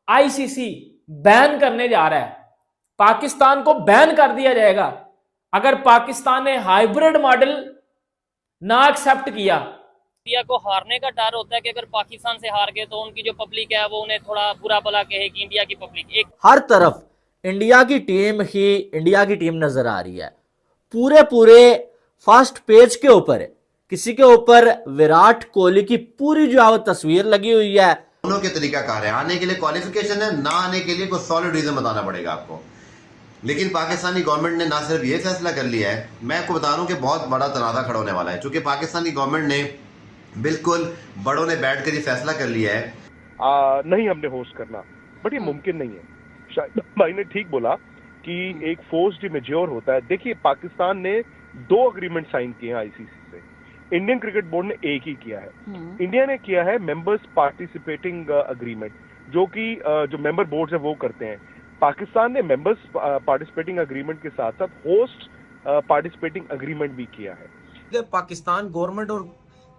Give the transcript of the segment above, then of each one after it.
ICC ban करने जा रहा है, पाकिस्तान को बैन कर दिया जाएगा अगर पाकिस्तान ने हाइब्रिड मॉडल ना एक्सेप्ट किया। इंडिया को हारने का डर होता है कि अगर पाकिस्तान से हार गए तो उनकी जो पब्लिक है वो उन्हें थोड़ा बुरा भला कहेगी। इंडिया की पब्लिक एक हर तरफ इंडिया की टीम ही इंडिया की टीम नजर आ रही है, पूरे पूरे फर्स्ट पेज के ऊपर किसी के ऊपर विराट कोहली की पूरी जो है तस्वीर लगी हुई है। दोनों के तरीका कार है, आने के लिए क्वालिफिकेशन है, ना आने के लिए कोई सॉलिड रीजन बताना पड़ेगा आपको। लेकिन पाकिस्तानी गवर्नमेंट ने ना सिर्फ ये फैसला कर लिया है, मैं आपको बता रहा हूं कि बहुत बड़ा तनाजा खड़ा होने वाला है, क्योंकि पाकिस्तानी गवर्नमेंट ने बिल्कुल बड़ों ने बैठ कर ये फैसला कर लिया है नहीं हमने होस्ट करना, बट ये मुमकिन नहीं है। शायद भाई ने ठीक बोला कि एक फोर्स्ड मेच्योर होता है। देखिए पाकिस्तान ने 2 अग्रीमेंट साइन किए हैं आईसीसी से, इंडियन क्रिकेट बोर्ड ने एक ही किया है। इंडिया ने किया है मेंबर्स पार्टिसिपेटिंग अग्रीमेंट, जो कि जो मेंबर बोर्ड्स है वो करते हैं। पाकिस्तान ने मेंबर्स पार्टिसिपेटिंग अग्रीमेंट के साथ साथ होस्ट पार्टिसिपेटिंग अग्रीमेंट भी किया है। पाकिस्तान गवर्नमेंट और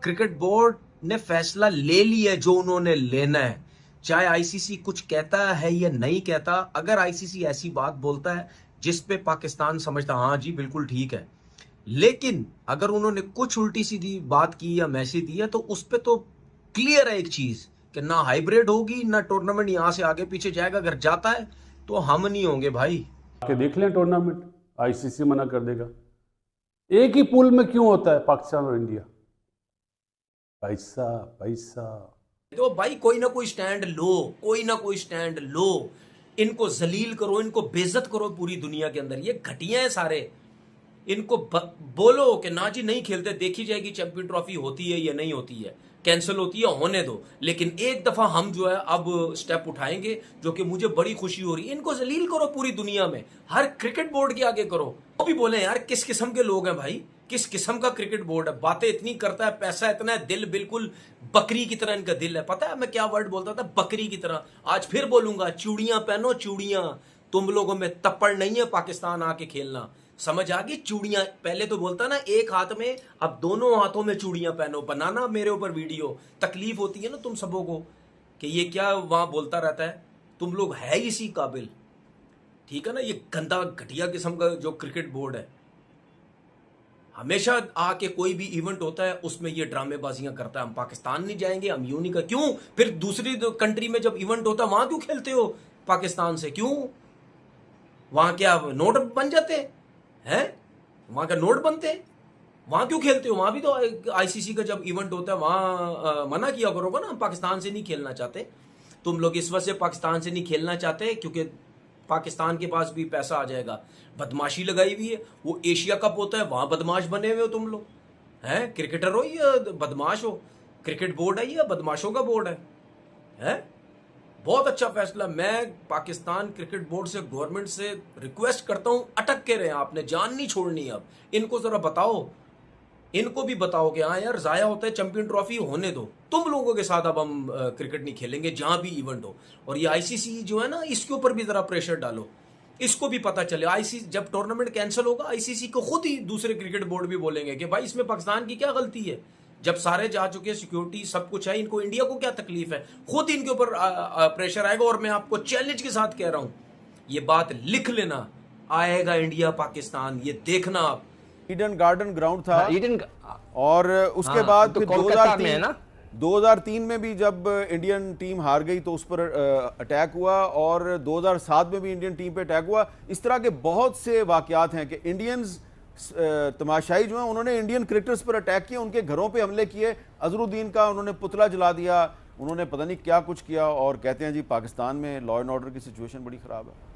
क्रिकेट बोर्ड ने फैसला ले लिया जो उन्होंने लेना है, चाहे आईसीसी कुछ कहता है या नहीं कहता। अगर आईसीसी ऐसी बात बोलता है जिस पे पाकिस्तान समझता हाँ जी बिल्कुल ठीक है, लेकिन अगर उन्होंने कुछ उल्टी सीधी बात की या मैसेज दिया तो उस पे तो क्लियर है एक चीज कि ना हाइब्रिड होगी ना टूर्नामेंट यहां से आगे पीछे जाएगा। अगर जाता है तो हम नहीं होंगे भाई। के देख लें टूर्नामेंट, आईसीसी मना कर देगा। एक ही पूल में क्यों होता है पाकिस्तान और इंडिया? पैसा पैसा। तो भाई कोई ना कोई स्टैंड लो, कोई ना कोई स्टैंड लो, इनको जलील करो, इनको बेइज्जत करो पूरी दुनिया के अंदर। ये घटिया है सारे, इनको बोलो कि ना जी नहीं खेलते, देखी जाएगी चैंपियन ट्रॉफी होती है या नहीं होती है, कैंसिल होती है होने दो, लेकिन एक दफा हम जो है अब स्टेप उठाएंगे जो कि मुझे बड़ी खुशी हो रही है। इनको जलील करो पूरी दुनिया में, हर क्रिकेट बोर्ड के आगे करो। वो भी बोले यार किस किस्म के लोग हैं भाई, किस किस्म का क्रिकेट बोर्ड है, बातें इतनी करता है, पैसा इतना है, दिल बिल्कुल बकरी की तरह इनका दिल है। पता है मैं क्या वर्ड बोलता था? बकरी की तरह। आज फिर बोलूंगा, चूड़ियां पहनो चूड़ियां। तुम लोगों में तप्पड़ नहीं है पाकिस्तान आके खेलना, समझ आ गई? चूड़ियां पहले तो बोलता ना एक हाथ में, अब दोनों हाथों में चूड़ियां पहनो। बनाना मेरे ऊपर वीडियो, तकलीफ होती है ना तुम सबों को कि ये क्या वहां बोलता रहता है। तुम लोग है इसी काबिल, ठीक है ना? ये गंदा घटिया किस्म का जो क्रिकेट बोर्ड है, हमेशा आके कोई भी इवेंट होता है उसमें ये ड्रामेबाजियां करता है। हम पाकिस्तान नहीं जाएंगे, हम यूं नहीं कर। क्यों फिर दूसरी कंट्री में जब इवेंट होता है वहां क्यों खेलते हो पाकिस्तान से? क्यों वहां क्या नोट बन जाते हैं? वहां का नोट बनते, वहां क्यों खेलते हो? वहां भी तो आईसीसी का जब इवेंट होता है वहां मना किया करोगे ना, हम पाकिस्तान से नहीं खेलना चाहते। तुम लोग इस वजह से पाकिस्तान से नहीं खेलना चाहते क्योंकि पाकिस्तान के पास भी पैसा आ जाएगा। बदमाशी लगाई हुई है, वो एशिया कप होता है वहां बदमाश बने हुए हो तुम लोग, हैं? क्रिकेटर हो या बदमाश हो? क्रिकेट बोर्ड है या बदमाशों का बोर्ड है? बहुत अच्छा फैसला। मैं पाकिस्तान क्रिकेट बोर्ड से, गवर्नमेंट से रिक्वेस्ट करता हूं, अटक के रहे, आपने जान नहीं छोड़नी। अब इनको जरा बताओ, इनको भी बताओ कि हाँ यार जाया होता है, चैंपियन ट्रॉफी होने दो, तुम लोगों के साथ अब हम क्रिकेट नहीं खेलेंगे जहां भी इवेंट हो। और ये आईसीसी जो है ना, इसके ऊपर भी जरा प्रेशर डालो, इसको भी पता चले। आईसीसी जब टूर्नामेंट कैंसिल होगा, आईसीसी को खुद ही दूसरे क्रिकेट बोर्ड भी बोलेंगे कि भाई इसमें पाकिस्तान की क्या गलती है, जब सारे जा चुके, सिक्योरिटी सब कुछ है, इनको इंडिया को क्या तकलीफ है? खुद इनके ऊपर प्रेशर आएगा। और मैं आपको चैलेंज के साथ कह रहा हूं, ये बात लिख लेना, आएगा इंडिया पाकिस्तान, ये देखना आप। ईडन गार्डन ग्राउंड था ईडन, और उसके बाद तो फिर कोलकाता में है ना, 2003 में भी जब इंडियन टीम हार गई तो उस पर अटैक हुआ, और 2007 में भी इंडियन टीम पे अटैक हुआ। इस तरह के बहुत से वाकयात हैं कि इंडियंस तमाशाई जो हैं उन्होंने इंडियन क्रिकेटर्स पर अटैक किया, उनके घरों पे हमले किए। अजहरुद्दीन का उन्होंने पुतला जला दिया, उन्होंने पता नहीं क्या कुछ किया, और कहते हैं जी पाकिस्तान में लॉ एंड ऑर्डर की सिचुएशन बड़ी ख़राब है।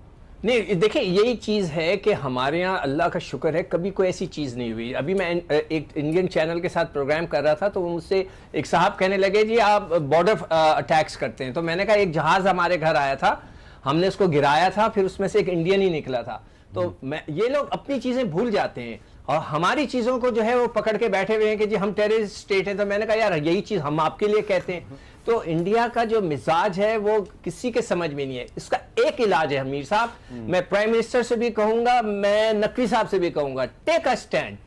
नहीं देखिए यही चीज़ है कि हमारे यहाँ अल्लाह का शुक्र है कभी कोई ऐसी चीज़ नहीं हुई। अभी मैं एक इंडियन चैनल के साथ प्रोग्राम कर रहा था तो मुझसे एक साहब कहने लगे जी आप बॉर्डर अटैक्स करते हैं। तो मैंने कहा एक जहाज़ हमारे घर आया था, हमने उसको गिराया था, फिर उसमें से एक इंडियन ही निकला था। तो ये लोग अपनी चीज़ें भूल जाते हैं और हमारी चीज़ों को जो है वो पकड़ के बैठे हुए हैं कि जी हम टेररिस्ट स्टेट हैं। तो मैंने कहा यार यही चीज़ हम आपके लिए कहते हैं। तो इंडिया का जो मिजाज है वो किसी के समझ में नहीं है। इसका एक इलाज है हमीर साहब, मैं प्राइम मिनिस्टर से भी कहूंगा, मैं नकवी साहब से भी कहूंगा, टेक अ स्टैंड,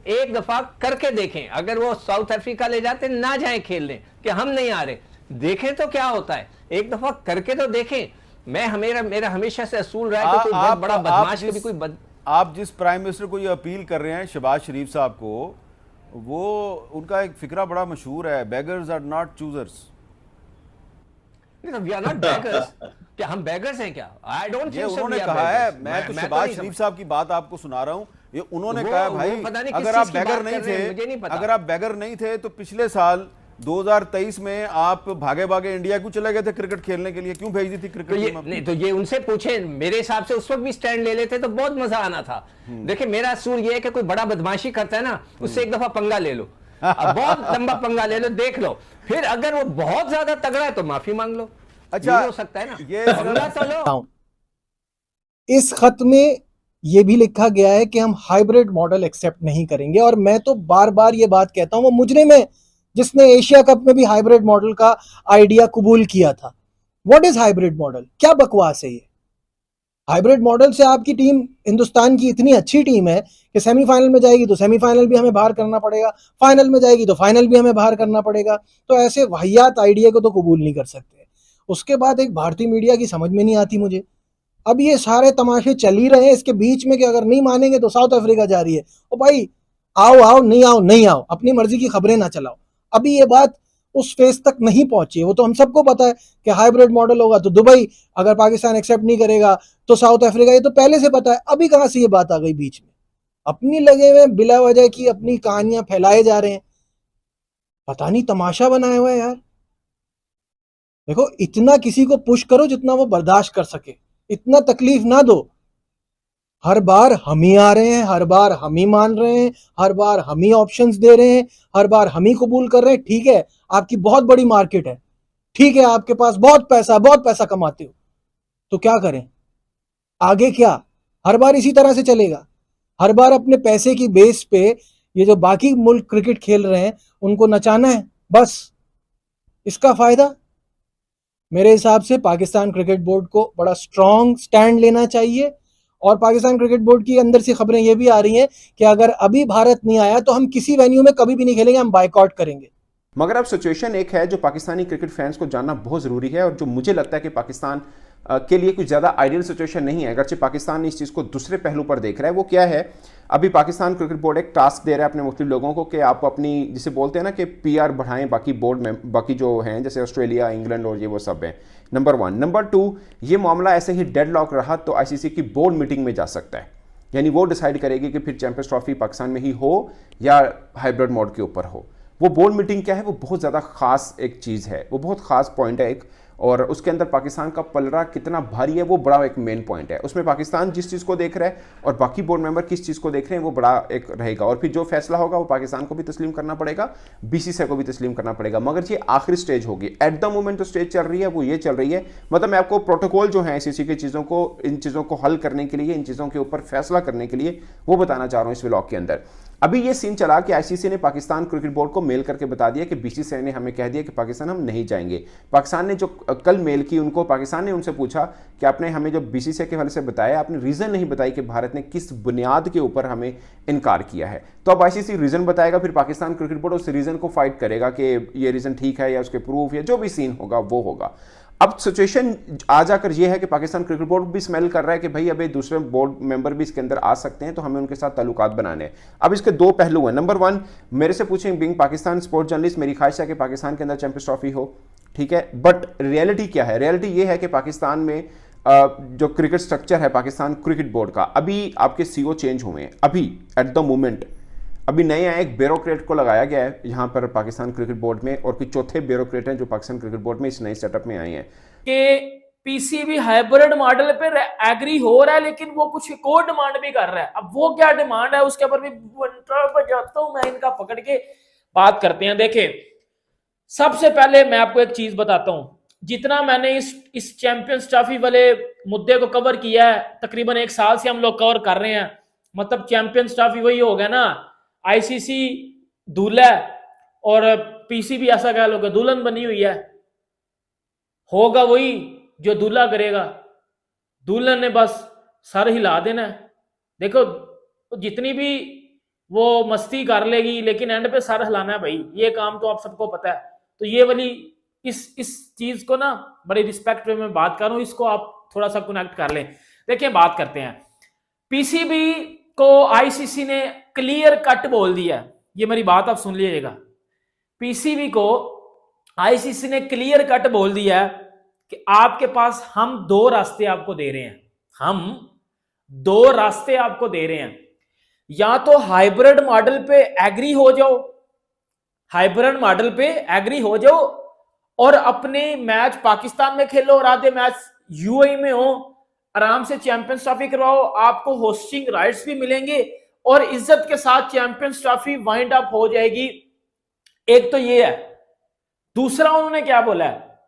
एक दफा करके देखें। अगर वो साउथ अफ्रीका ले जाते ना जाए खेलने कि हम नहीं आ रहे, देखें तो क्या होता है, एक दफा करके तो देखें। मेरा हमेशा से असूल रहा है कि कोई बहुत बड़ा बदमाश कभी कोई आप जिस प्राइम मिनिस्टर को ये अपील कर रहे हैं शहबाज शरीफ साहब को, वो उनका एक फिक्रा बड़ा मशहूर है, beggars are not choosers. We are not beggars. क्या हम बेगर्स हैं क्या? आई डोंट ये थिंक सो। उन्होंने कहा है, मैं तो शहबाज शरीफ साहब की बात आपको सुना रहा हूं। ये उन्होंने कहा भाई अगर आप बेगर नहीं थे, अगर आप बेगर नहीं थे तो पिछले साल 2023 में आप भागे भागे इंडिया क्यों चले गए थे क्रिकेट खेलने के लिए? क्यों भेज दी थी क्रिकेट टीम? नहीं तो ये उनसे पूछे। मेरे हिसाब से उस वक्त भी स्टैंड ले लेते तो बहुत मजा आना था। देखिए मेरा असूल ये है कि कोई बड़ा बदमाशी करता है ना, उससे एक दफा पंगा ले लो, बहुत लंबा पंगा ले लो, देख लो, फिर अगर वो बहुत ज्यादा तगड़ा है तो माफी मांग लो। अच्छा हो सकता है ना, ये पंगा तो लो। इस खत में ये भी लिखा गया है कि हम हाइब्रिड मॉडल एक्सेप्ट नहीं करेंगे, और मैं तो बार बार ये बात कहता हूं, वो मुजरिम है जिसने एशिया कप में भी हाइब्रिड मॉडल का आइडिया कबूल किया था। What is hybrid model? क्या बकवास है ये? हाइब्रिड मॉडल से आपकी टीम, हिंदुस्तान की इतनी अच्छी टीम है कि सेमीफाइनल में जाएगी तो सेमीफाइनल भी हमें बाहर करना पड़ेगा, फाइनल में जाएगी तो फाइनल भी हमें बाहर करना पड़ेगा। तो ऐसे वाहियात आइडिया को तो कबूल नहीं कर सकते। उसके बाद एक भारतीय मीडिया की समझ में नहीं आती मुझे, अब ये सारे तमाशे चल ही रहे हैं इसके बीच में कि अगर नहीं मानेंगे तो साउथ अफ्रीका जा रही है। ओ भाई, आओ आओ, नहीं आओ नहीं आओ, अपनी मर्जी की खबरें ना चलाओ। अभी ये बात उस फेज तक नहीं पहुंची है। वो तो हम सबको पता है कि हाइब्रिड मॉडल होगा तो दुबई, अगर पाकिस्तान एक्सेप्ट नहीं करेगा तो साउथ अफ्रीका, ये तो पहले से पता है। अभी कहां से ये बात आ गई बीच में? अपनी लगे हुए बिला वजह की अपनी कहानियां फैलाए जा रहे हैं। पता नहीं तमाशा बनाया हुआ है यार। देखो, इतना किसी को पुश करो जितना वो बर्दाश्त कर सके, इतना तकलीफ ना दो। हर बार हम ही आ रहे हैं, हर बार हम ही मान रहे हैं, हर बार हम ही ऑप्शंस दे रहे हैं, हर बार हम ही कबूल कर रहे हैं। ठीक है, आपकी बहुत बड़ी मार्केट है, ठीक है, आपके पास बहुत पैसा कमाते हो, तो क्या करें आगे? क्या हर बार इसी तरह से चलेगा? हर बार अपने पैसे की बेस पे ये जो बाकी मुल्क क्रिकेट खेल रहे हैं उनको नचाना है बस, इसका फायदा? मेरे हिसाब से पाकिस्तान क्रिकेट बोर्ड को बड़ा स्ट्रॉन्ग स्टैंड लेना चाहिए। और पाकिस्तान क्रिकेट बोर्ड की अंदर से खबरें ये भी आ रही हैं कि अगर अभी भारत नहीं आया तो हम किसी वेन्यू में कभी भी नहीं खेलेंगे, हम बायकॉट करेंगे। मगर अब सिचुएशन एक है जो पाकिस्तानी क्रिकेट फैंस को जानना बहुत ज़रूरी है, और जो मुझे लगता है कि पाकिस्तान के लिए कुछ ज़्यादा आइडियल सिचुएशन नहीं है, अगरचे पाकिस्तान इस चीज़ को दूसरे पहलू पर देख रहा है। वो क्या है, अभी पाकिस्तान क्रिकेट बोर्ड एक टास्क दे रहा है अपने मुख्तलिफ लोगों को कि आप अपनी, जिसे बोलते हैं ना कि पीआर बढ़ाएं बाकी बोर्ड में, बाकी जो हैं जैसे ऑस्ट्रेलिया, इंग्लैंड और ये वो सब हैं। नंबर 1। नंबर 2, ये मामला ऐसे ही डेडलॉक रहा तो आईसीसी की बोर्ड मीटिंग में जा सकता है, यानी वो डिसाइड करेगी कि फिर चैंपियंस ट्रॉफी पाकिस्तान में ही हो या हाइब्रिड मोड के ऊपर हो। वो बोर्ड मीटिंग क्या है, वो बहुत ज़्यादा खास एक चीज़ है, वो बहुत खास पॉइंट है एक, और उसके अंदर पाकिस्तान का पलड़ा कितना भारी है वो बड़ा एक मेन पॉइंट है। उसमें पाकिस्तान जिस चीज़ को देख रहा है और बाकी बोर्ड मेंबर किस चीज़ को देख रहे हैं वो बड़ा एक रहेगा, और फिर जो फैसला होगा वो पाकिस्तान को भी तस्लीम करना पड़ेगा, बीसीसीआई को भी तस्लीम करना पड़ेगा। मगर ये आखिरी स्टेज होगी। एट द मोमेंट जो स्टेज चल रही है वो ये चल रही है, मतलब मैं आपको प्रोटोकॉल जो है आईसीसी की चीज़ों को, इन चीज़ों को हल करने के लिए, इन चीज़ों के ऊपर फैसला करने के लिए वो बताना चाह रहा हूँ इस व्लॉग के अंदर। अभी ये सीन चला कि आईसीसी ने पाकिस्तान क्रिकेट बोर्ड को मेल करके बता दिया कि बीसीसीआई ने हमें कह दिया कि पाकिस्तान हम नहीं जाएंगे। पाकिस्तान ने जो कल मेल की उनको, पाकिस्तान ने उनसे पूछा कि आपने हमें जो बीसीसीआई के हवाले से बताया, आपने रीज़न नहीं बताई कि भारत ने किस बुनियाद के ऊपर हमें इनकार किया है। तो अब आईसीसी रीज़न बताएगा, फिर पाकिस्तान क्रिकेट बोर्ड उस रीज़न को फाइट करेगा कि ये रीज़न ठीक है या उसके प्रूफ या जो भी सीन होगा वो होगा। अब सिचुएशन आ जाकर यह है कि पाकिस्तान क्रिकेट बोर्ड भी स्मेल कर रहा है कि भाई अबे दूसरे बोर्ड मेंबर भी इसके अंदर आ सकते हैं, तो हमें उनके साथ ताल्लुकात बनाने हैं। अब इसके दो पहलू हैं। नंबर 1, मेरे से पूछें बिंग पाकिस्तान स्पोर्ट्स जर्नलिस्ट, मेरी ख्वाहिश है कि पाकिस्तान के अंदर चैंपियंस ट्रॉफी हो, ठीक है, बट रियलिटी क्या है? रियलिटी ये है कि पाकिस्तान में जो क्रिकेट स्ट्रक्चर है पाकिस्तान क्रिकेट बोर्ड का, अभी आपके सीईओ चेंज हुए हैं, अभी एट द मोमेंट अभी नए आए एक ब्यूरोक्रेट को लगाया गया है यहाँ पर पाकिस्तान क्रिकेट बोर्ड में, और कुछ चौथे ब्यूरोक्रेट हैं जो पाकिस्तान क्रिकेट बोर्ड में इस नए सेटअप में आए हैं। कि पीसीबी हाइब्रिड मॉडल पे एग्री हो रहा है, लेकिन वो कुछ एक और डिमांड भी कर रहा है। अब वो क्या डिमांड है उसके ऊपर भी जाता हूं मैं, इनका पकड़ के बात करते हैं। देखें, सबसे पहले मैं आपको एक चीज बताता हूं, जितना मैंने इस चैंपियंस ट्रॉफी वाले मुद्दे को कवर किया है, तकरीबन 1 साल से हम लोग कवर कर रहे हैं। मतलब चैंपियंस ट्रॉफी वही हो गया ना, आईसीसी दूल्हा और पीसीबी ऐसा कह लो दुल्हन बनी हुई है, होगा वही जो दूल्हा करेगा, दुल्हन ने बस सर हिला देना है। देखो, जितनी भी वो मस्ती कर लेगी लेकिन एंड पे सर हिलाना है भाई, ये काम तो आप सबको पता है। तो ये वाली इस चीज को ना बड़ी रिस्पेक्ट में मैं बात कर रहा हूँ, इसको आप थोड़ा सा कनेक्ट कर लें। देखिए बात करते हैं, पीसीबी को आईसीसी ने क्लियर कट बोल दिया, ये मेरी बात आप सुन लीजिएगा, पीसीबी को आईसीसी ने क्लियर कट बोल दिया कि आपके पास हम 2 रास्ते आपको दे रहे हैं, हम 2 रास्ते आपको दे रहे हैं, या तो हाइब्रिड मॉडल पे एग्री हो जाओ, हाइब्रिड मॉडल पे एग्री हो जाओ और अपने मैच पाकिस्तान में खेलो और आधे मैच यूएई में हो, आराम से चैंपियंस ट्रॉफी करवाओ, आपको होस्टिंग राइट्स भी मिलेंगे और इज्जत के साथ चैंपियंस ट्रॉफी वाइंड अप हो जाएगी। एक तो ये है। दूसरा उन्होंने क्या बोला है,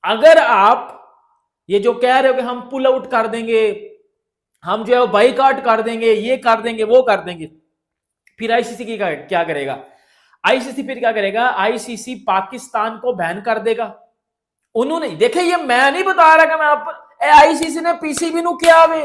अगर आप ये जो कह रहे हो कि हम पुल आउट कर देंगे, हम जो है बाइकआउट कर देंगे, ये कर देंगे, वो कर देंगे, फिर आईसीसी की क्या करेगा? आईसीसी फिर क्या करेगा? आईसीसी पाकिस्तान को बैन कर देगा। उन्होंने, देखिए ये मैं नहीं बता रहा कि मैं आप, आईसीसी ने पीसीबी नु क्या वे